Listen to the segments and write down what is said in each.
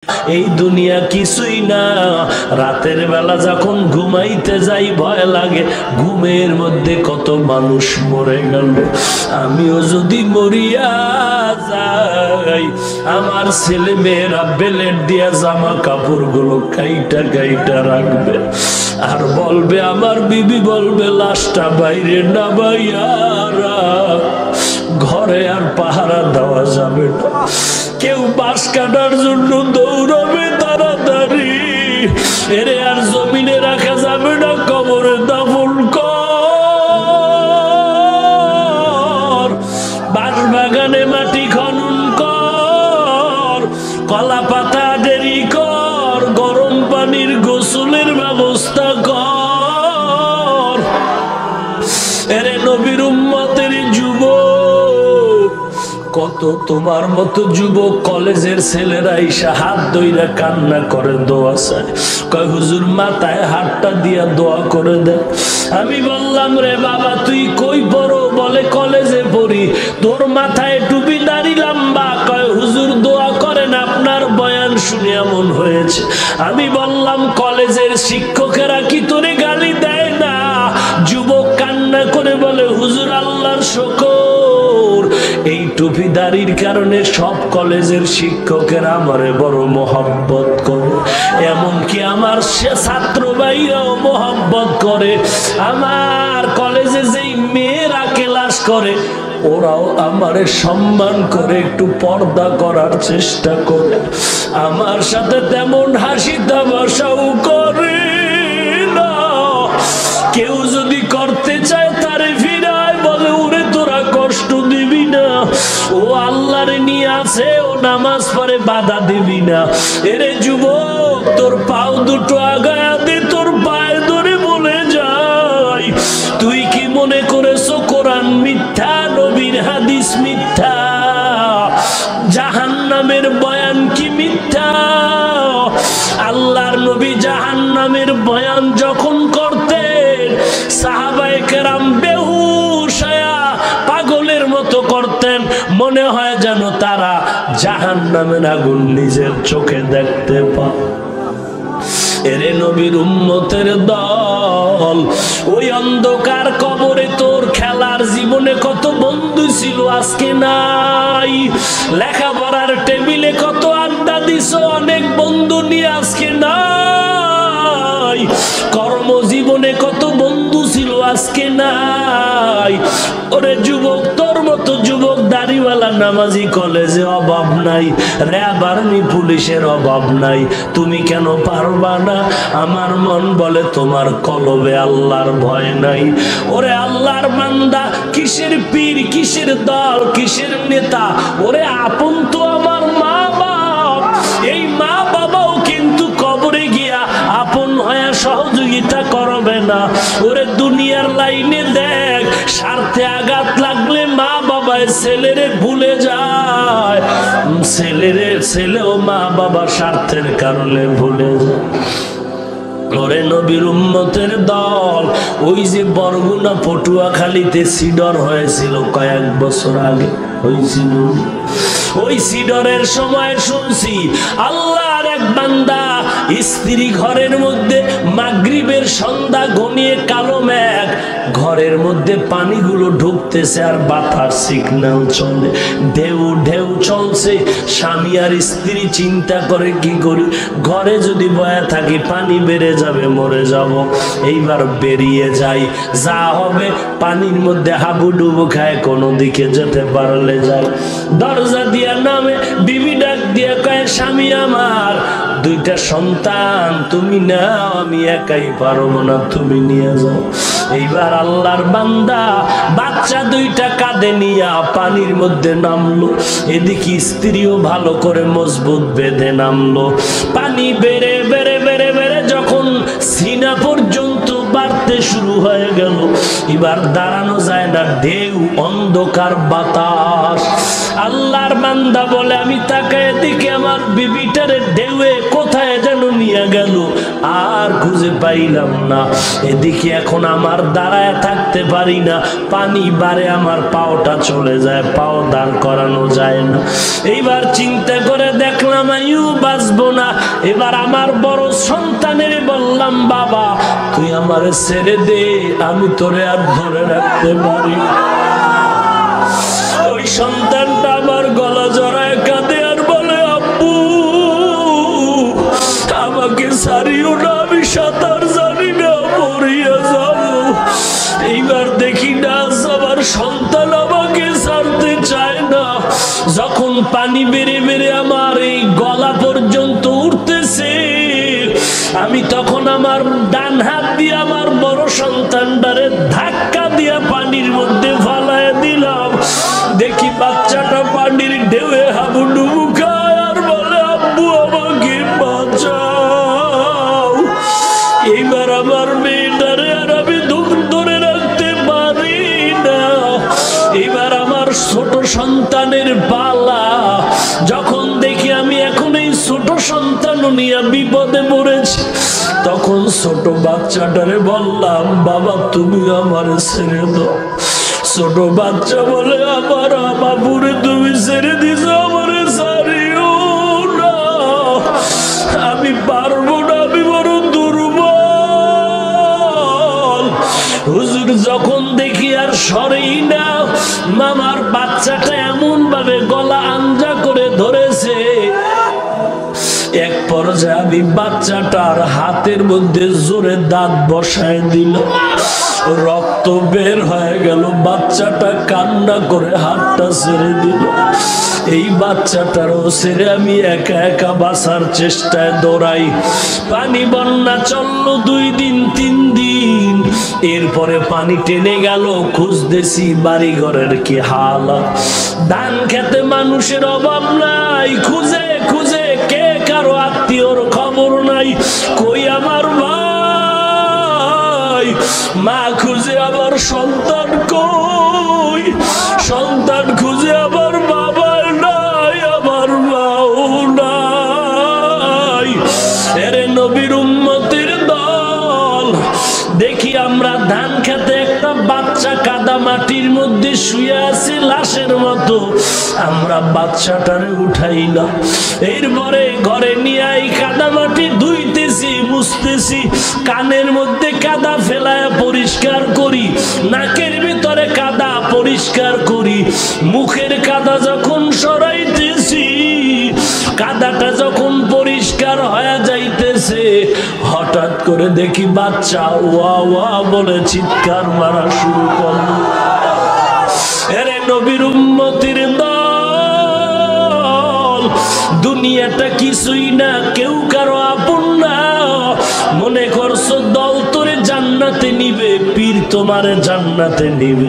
এই দুনিয়া কিছুই না। রাতের বেলা যখন ঘুমাইতে যাই ভয় লাগে, ঘুমের মধ্যে কত মানুষ মরে গেল। আমিও যদি মরিয়া যাই, আমার ছেলে মেয়েরা বেলেট দিয়া জামা কাপড় গুলো কাইটা কাইটা রাখবে, আর বলবে, আমার বিবি বলবে, লাশটা বাইরে না বাইয়ারা, ঘরে আর পাহারা দেওয়া যাবে না। কেউ বাঁশ কাটার জন্য দৌড়াবে তাড়াতাড়ি, এরে আর জমিনে রাখা যাবে না, কবরে দাফন কর, বাঁশ বাগানে মাটি খনন কর, কলা পাতা দেরি কর, গরম পানির গোসলের ব্যবস্থা কর। এরে নবীর উম্মতের যুবক, কত তোমার মতো যুবক কলেজের ছেলেরা এসে হাত ধইরা কান্না করে দোয়া চায়, কয় হুজুর মাথায় হাতটা দিয়া দোয়া করে দেন। আমি বললাম, রে বাবা তুই কই পড়ো? বলে কলেজে পড়ি। তোর মাথায় টুপি দাড়ি লম্বা, কয় হুজুর দোয়া করেন, আপনার বয়ান শুনে এমন হয়েছে। আমি বললাম, কলেজের শিক্ষকেরা কি তোরে গালি দেয় না? যুবক কান্না করে বলে, হুজুর আল্লাহর শুকর, এই টুপি দাড়ির কারণে সব কলেজের শিক্ষকেরা আমারে বড় মহব্বত করে, এমনকি আমার সে ছাত্র ভাইরাও মহব্বত করে। আমার কলেজে যেই মেয়েরা ক্লাস করে ওরাও আমারে সম্মান করে, একটু পর্দা করার চেষ্টা করে, আমার সাথে তেমন হাসি তামাশাও করে না। কেউ যদি করতে চায় তারে ফিরায়, বলে ওরে তোরা কষ্ট দিবি না, ও আল্লাহরে নিয়ে আছে, ও নামাজ পড়ে, বাধা দিবি না। এরে যুবক, তোর পাও দুটো আগায়া দে, তোর পায়ে ধরে বলে যাই, তুই কি মনে করেছো কোরআন মিথ্যা, নবীর হাদিস মিথ্যা, জাহান্নামের বয়ান কি মিথ্যা? আল্লাহর নবী জাহান্নামের বয়ান যখন করতেন, সাহাবায়ে কেরাম বেহুশ হয়ে পাগলের মতো করতেন, মনে হয় যেন তারা জাহান্নামের আগুন নিজের চোখে দেখতে পায়। এরে নবীর উম্মতের দল, ওই অন্ধকার কবরে তোর খেলার জীবনে কত বন্ধু ছিল, আজকে নাই। লেখাপড়ার টেবিলে কত আড্ডা দিছো, অনেক বন্ধু নিয়ে, আজকে নাই। কর্মজীবনে কত বন্ধু ছিল, আজকে নাই। ওরে যুবক, তোর মতো যুবক দাড়িওয়ালা নামাজি কলেজে অভাব নাই, র্যাব আর্মি পুলিশের অভাব নাই, তুমি কেন পারবা না? আমার মন বলে তোমার কলবে আল্লাহর ভয় নাই। ওরে আল্লাহর বান্দা, কিসের পীর, কিসের দল, কিসের নেতা? ওরে আপন তো আমার মা বাপ, এই মা বাবাও কিন্তু কবরে গিয়া আপন হয়ে সহযোগিতা করবে না। ওরে দুনিয়ার লাইনে দেখ, স্বার্থে আঘাত লাগলে মা বাবায় ছেলেরে ভুলে যায়, ছেলেও মা বাবা স্বার্থের কারণে ভুলে যায়। ওরে নবীর উম্মতের দল, ওই যে বরগুনা পটুয়াখালীতে সিডর হয়েছিল কয়েক বছর আগে, হয়েছিল। ওই সিডরের সময় শুনছি আল্লাহর এক বান্দা স্ত্রী ঘরের মধ্যে মাগরিবের সন্ধ্যা ঘনিয়ে কালো মেঘ, ঘরের মধ্যে পানিগুলো ঢুকতেছে আর বাতার সিগন্যাল চলে, ঢেউ ঢেউ চলছে। স্বামী আর স্ত্রী চিন্তা করে, কি করি, ঘরে যদি বয়া থাকি পানি বেড়ে যাবে, মরে যাব, এইবার বেরিয়ে যাই, যা হবে পানির মধ্যে হাবুডুবু খায়, কোনো দিকে যেতে পারলে যায়। দরজা দিয়া নামে, বিবি ডাক দিয়া কয়, স্বামী আমার, দুইটা সন্তান তুমি নাও, আমি একাই পারবো না, তুমি নিয়ে যাও। এইবার আল্লাহর বান্দা বাচ্চা দুইটা কাঁধে নিয়া পানির মধ্যে নামলো, এদিকে স্ত্রীও ভালো করে মজবুত বেঁধে নামলো। পানি বেড়ে বেড়ে বেড়ে বেড়ে যখন সিনা পর্যন্ত বাড়তে শুরু হয়ে গেল, এবার দাঁড়ানো যায় না, ঢেউ, অন্ধকার, বাতাস। আল্লাহর বান্দা বলে, আমি তাকায় দিকে আমার বিবিটারে ঢেউয়ে কোথায় যেন নিয়ে গেল, আর খুঁজে পাইলাম না। এদিকে এখন আমার দাঁড়ায় থাকতে পারি না, পানি বারে আমার পাওটা চলে যায়, পাও দাঁড় করানো যায় না। এইবার চিন্তা করে দেখলাম আমিও বাঁচবো না। এবার আমার বড় সন্তানের বললাম, বাবা তুই আমারে ছেড়ে দে, আমি তোরে আর ধরে রাখতে পারি না। ওই সন্তানটা আমার গলা জড়ায় কাঁদে আর বলে, আব্বু আমাকে ছাড়িও না, আমি সাঁতার জানি না, মরিয়া যাবো। এইবার দেখি না আমার সন্তান আমাকে ছাড়তে চায় না। যখন পানি বেড়ে বেড়ে আমার এই গলা পর্যন্ত উঠতেছে, আমি তখন আমার ডান হাত দিয়ে আমার বড় সন্তানটারে ধাক্কা দিয়া পানির মধ্যে ফালায় দিলাম। দেখি বাচ্চাটা পানির ঢেউয়ে হাবুডুবু খায় আর বলে, আব্বু আমাকে বাঁচাও। এইবার আমার মেয়েটারে আর আমি ধরে রাখতে পারি না। এবার আমার ছোট সন্তানের পালা। যখন দেখি আমি এখন এই ছোট সন্তান নিয়ে বিপদে পড়েছি, তখন ছোট বাচ্চাটারে বললাম, বাবা তুমি আমারে ছেড়ে দাও। ছোট বাচ্চা বলে, আমার বাবুরে তুমি ছেড়ে দিছ, আমারে ছাড়িও না, আমি পারবো না, আমি বড় দুর্বল। হুজুর যখন দেখি আর সরেই না, মামার বাচ্চাটা এমন ভাবে গলা আঞ্জা করে ধরেছে, এক পর্যায়ে আমি বাচ্চাটার হাতের মধ্যে জোরে দাঁত বসায় দিল, রক্ত বের হয়ে গেল। বাচ্চাটা কান্না করে হাতটা ছেড়ে দিল। এই বাচ্চাটারও ছেড়ে আমি একা একা বাঁচার চেষ্টায় দৌড়াই। পানি বন্যা চললো 2 দিন 3 দিন। এরপরে পানি টেনে গেল, খুঁজতেছি বাড়ি ঘরের কি হালাত। ধান খেতে মানুষের অভাব নাই, খুঁজে খুঁজে কে কারো আত্মীয়র খবর নাই। কই আমার ভাই, মা খুঁজে আমার সন্তান কই, সন্তান খুঁজে আমার বাবা নাই, আমার মাও নাই। এরে নবীর উম্মতের দল, দেখি আমরা ধান খেতে একটা বাচ্চা কাদা মাটির মধ্যে শুয়ে আছে লাশের মতো। আমরা বাচ্চাটারে উঠাই না, এরপরে ঘরে নিয়ে এই কাদা মাটি ধুইতেছি, মুছতেছি, কানের মধ্যে কাদা ফেলায় পরিষ্কার করি, নাকের ভিতরে কাদা পরিষ্কার করি, মুখের কাদা যখন সরাইতেছি, কাদাটা যখন পরিষ্কার হয়ে যাইতেছে, হঠাৎ করে দেখি বাচ্চা ওয়া ওয়া বলে চিৎকার মারা শুরু করল। এরে নবীর উম্মতির দল, দুনিয়াটা কিছুই না, কেউ কারো আপন না। মনে করছো দল তোরে জান্নাতে নিবে, পীর তোমারে জান্নাতে নিবে।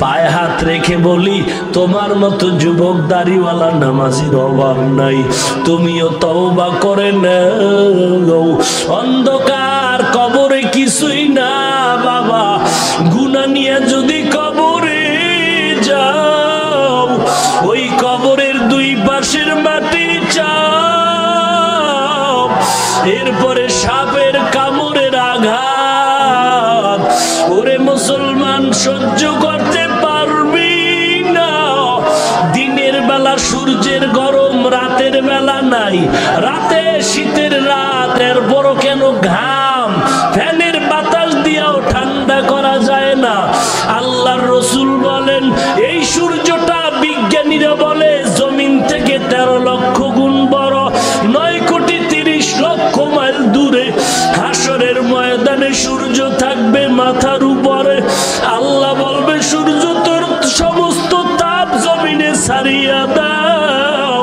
পায়ে হাত রেখে বলি, তোমার মতো যুবক দাড়িওয়ালা নামাজির অভাব নাই, তুমিও তওবা করে নাও। অন্ধকার কবরে কিছুই না বাবা, গুনাহ নিয়ে যদি কবরে যাও, ওই কবরের 2 পাশের মাটি চাও, এরপরে সাপের কামড়ের আঘাত ওরে মুসলমান সহ্য করতে পারবি না। দিনের বেলা সূর্যের গরম, রাতের বেলা নাই, রাতে শীতের রাত, এরপরও কেন ঘাম, ফ্যানের বাতাস দিয়েও ঠান্ডা করা যায় না। আল্লাহর রাসূল বলেন, এই সূর্যটা বিজ্ঞানীরা বলে জমিন থেকে 13 লক্ষ গুণ বড়, 9,30,00,000 মাইল দূরে। হাসরের ময়দানে সূর্য থাকবে মাথার উপরে। আল্লাহ বলবে, সূর্য তোর সমস্ত তাপ জমিনে ছাড়িয়া দাও।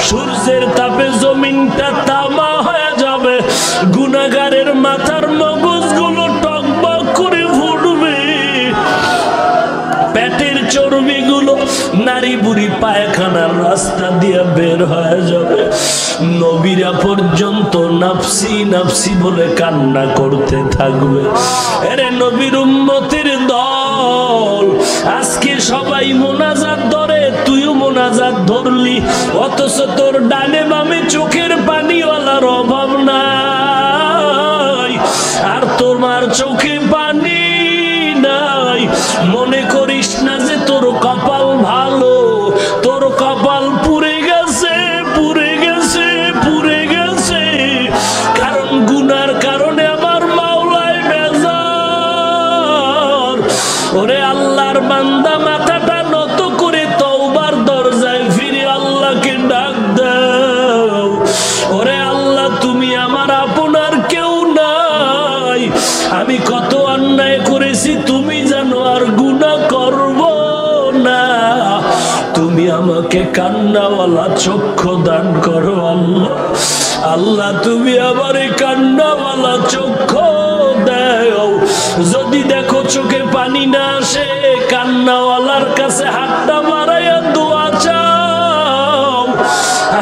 সূর্যের তাপে জমিনটা তামা হয়ে যাবে, গুনাহগারের মাথার মগজগুলো টকবক করে ফুটবে, পেটের চর্বিগুলো নারী বুড়ি পায়খানার রাস্তা দিয়ে বের হয়ে যাবে। নবীরা পর্যন্ত নাফসি নাফসি বলে কান্না করতে থাকবে। এরে নবীর উম্মতের দল, আজকে সবাই মোনাজাত ধরে, তুইও মোনাজাত ধরলি, অথচ তোর ডানে বামে চোখের পানিওয়ালার অভাব নাই। আমার চোখে পানি নাই, মনে করিস না যে তোর কপাল ভালো, তোর কপাল পুড়ে গেছে, পুড়ে গেছে, পুড়ে গেছে। কারণ গুনার কারণে আমার মাওলায় বেজার। ওরে আল্লাহর বান্দা, মাথাটা নত করে তওবার দরজায় ফিরে আল্লাহকে ডাক দাও। ওরে আল্লাহ, তুমি আমার আপনার কেউ নাই, আমি কত অন্যায় করেছি তুমি জানো, আর গুনাহ করব না। তুমি আমাকে কান্নাওয়ালা চক্ষু দান করো আল্লাহ। আল্লাহ, তুমি আমার কান্নাওয়ালা চক্ষু দাও। যদি দেখো চোখে পানি না আসে, কান্নাওয়ালার কাছে হাতটা বাড়াইয়া দোয়া চাও।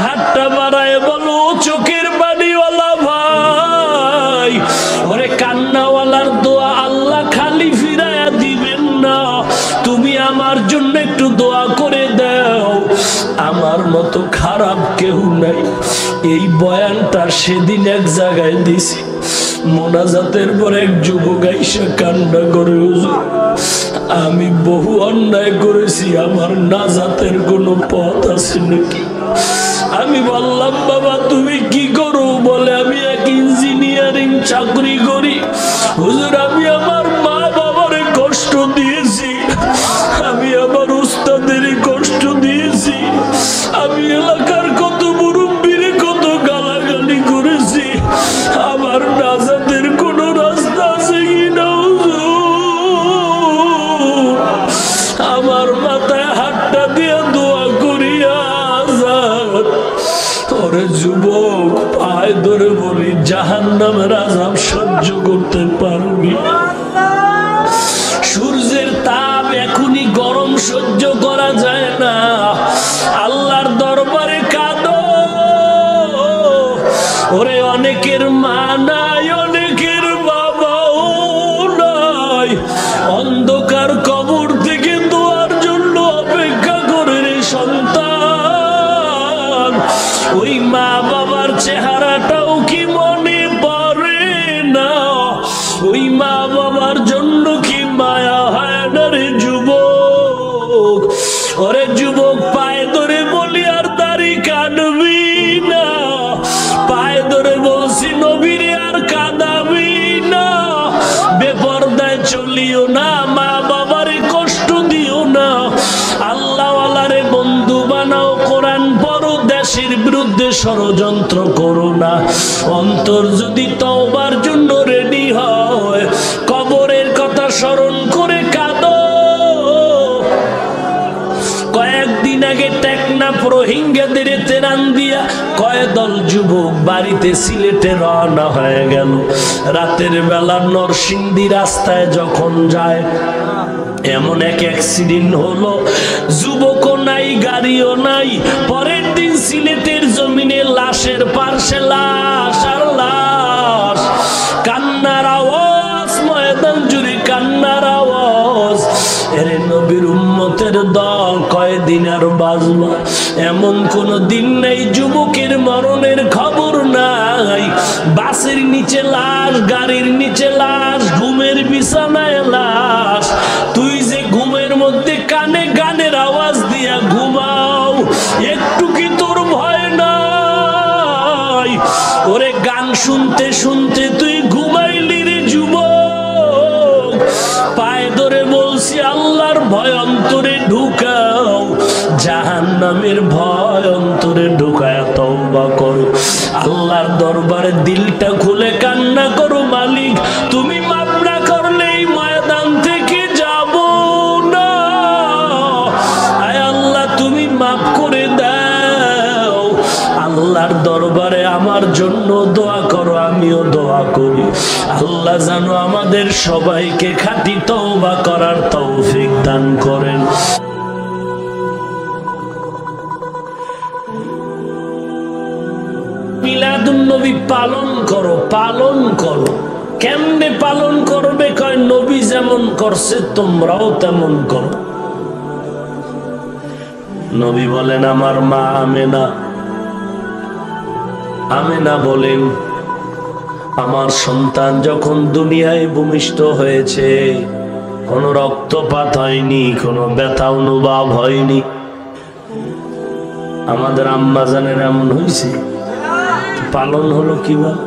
হাতটা বাড়ায় বলো, চোখের পানিওয়ালা ভাই, ওরে কান্নাওয়ালার দোয়া আল্লাহ খালি ফিরাইয়া দিবেন না। তুমি আমার জন্য একটু দোয়া করে দাও। আমার মতো খারাপ কেউ নাই। এই বয়ানটা সেদিন এক জায়গায় দিছি, মোনাজাতের পর এক যুবক আইসা কান্না করে, হুজুর আমি বহু অন্যায় করেছি, আমার নাজাতের কোনো পথ আছে নাকি? আমি বললাম, বাবা তুমি কি করো? বলে আমি এক ইঞ্জিনিয়ারিং চাকরি করি। হুজুর আমি আমার মা বাবার কষ্ট দিয়েছি, আমি আমার উস্তাদের কষ্ট দিয়েছি, আমি এলাকার কত মুরব্বির কত গালাগালি করেছি, আমার নাজাতের কোন রাস্তা আছে কিনা হুজুর? আমার মাথায় হাতটা দিয়ে দোয়া করিয়া যান। ওরে যুবক, পায়ে ধরে বলি, জাহান্নামের আযাব সহ্য করতে পারবি? সূর্যের তাপ এখনই গরম সহ্য করা যায় না। আল্লাহর দরবারে কাঁদো। ওরে অনেকের মা নাই, অনেকের বাবাও নাই, অন্ধকার কবর থেকে দোয়ার জন্য অপেক্ষা করে রে সন্তান। ওই মা বাবার চেহারাটাও কি মনে পড়ে না? ওই মা বাবার জন্য কি মায়া হয় না রে যুবক? ওরে যুবক, পায়ে ধরে বলি আর দাড়ি কাটবি না, পায়ে ধরে বলছি নবীরে আর কাঁদাবি না, বেপরদায় চলিও না, মা বাবারে কষ্ট দিও না, আল্লাহওয়ালারে বন্ধু বানাও, কোরআন পড়ো, দেশের বিরুদ্ধে ষড়যন্ত্র করো না। অন্তর যদি তওবার জন্য রেডি হয়, কবরের কথা স্মরণ করে কাঁদো। কয়েকদিন আগে টেকনাফ রোহিঙ্গাদের তেরান দিয়া কয়েকদল যুবক বাড়িতে সিলেটে রওনা হয়ে গেল। রাতের বেলা নরসিংদী রাস্তায় যখন যায়, এমন এক অ্যাক্সিডেন্ট হলো, যুবকও নাই, গাড়িও নাই। পরের দিন সিলেটের জমিনে লাশের পার্শ্বে লাশ আর লাশ, কান্নার আওয়াজ, ময়দান জুড়ে কান্নার আওয়াজ। এরে নবীর উম্মতের দল, কয়দিন আর বাঁচবা? এমন কোন দিন নেই যুবকের মরণের খবর নাই। বাসের নিচে লাশ, গাড়ির নিচে লাশ, ঘুমের বিছানায় লাশ। তুই যে ঘুমের মধ্যে কানে গানের আওয়াজ দিয়া ঘুমাও, একটু কি তোর ভয় নাই? ওরে গান শুনতে শুনতে তুই ঘুমাইলি রে যুবক। পায়ে ধরে বলছি, আল্লাহর ভয় অন্তরে ঢুকাও, জাহান্নামের ভয় অন্তরে ঢুকায় তওবা করো। আল্লাহর দরবারে দিলটা খুলে কান্না করো, মালিক তুমি মাফ না করলে এই ময়দান থেকে যাব না। আয় আল্লাহ, তুমি মাফ করে দাও। আল্লাহর দরবারে আমার জন্য দোয়া করো, আমিও দোয়া করি। আল্লাহ জানো আমাদের সবাইকে খাঁটি তওবা করার তৌফিক দান করেন। মিলাদুন নবী পালন করো, পালন করো। কেমনে পালন করবে? কয় নবী যেমন করছে তোমরাও তেমন করো। নবী বলেন, আমার মা আমেনা, আমেনা বলেন, আমার সন্তান যখন দুনিয়ায় ভূমিষ্ঠ হয়েছে, কোনো রক্তপাত হয়নি, কোনো ব্যথা অনুভব হয়নি। আমাদের আম্মা জানের এমন হয়েছে, পালন হলো কিভাবে?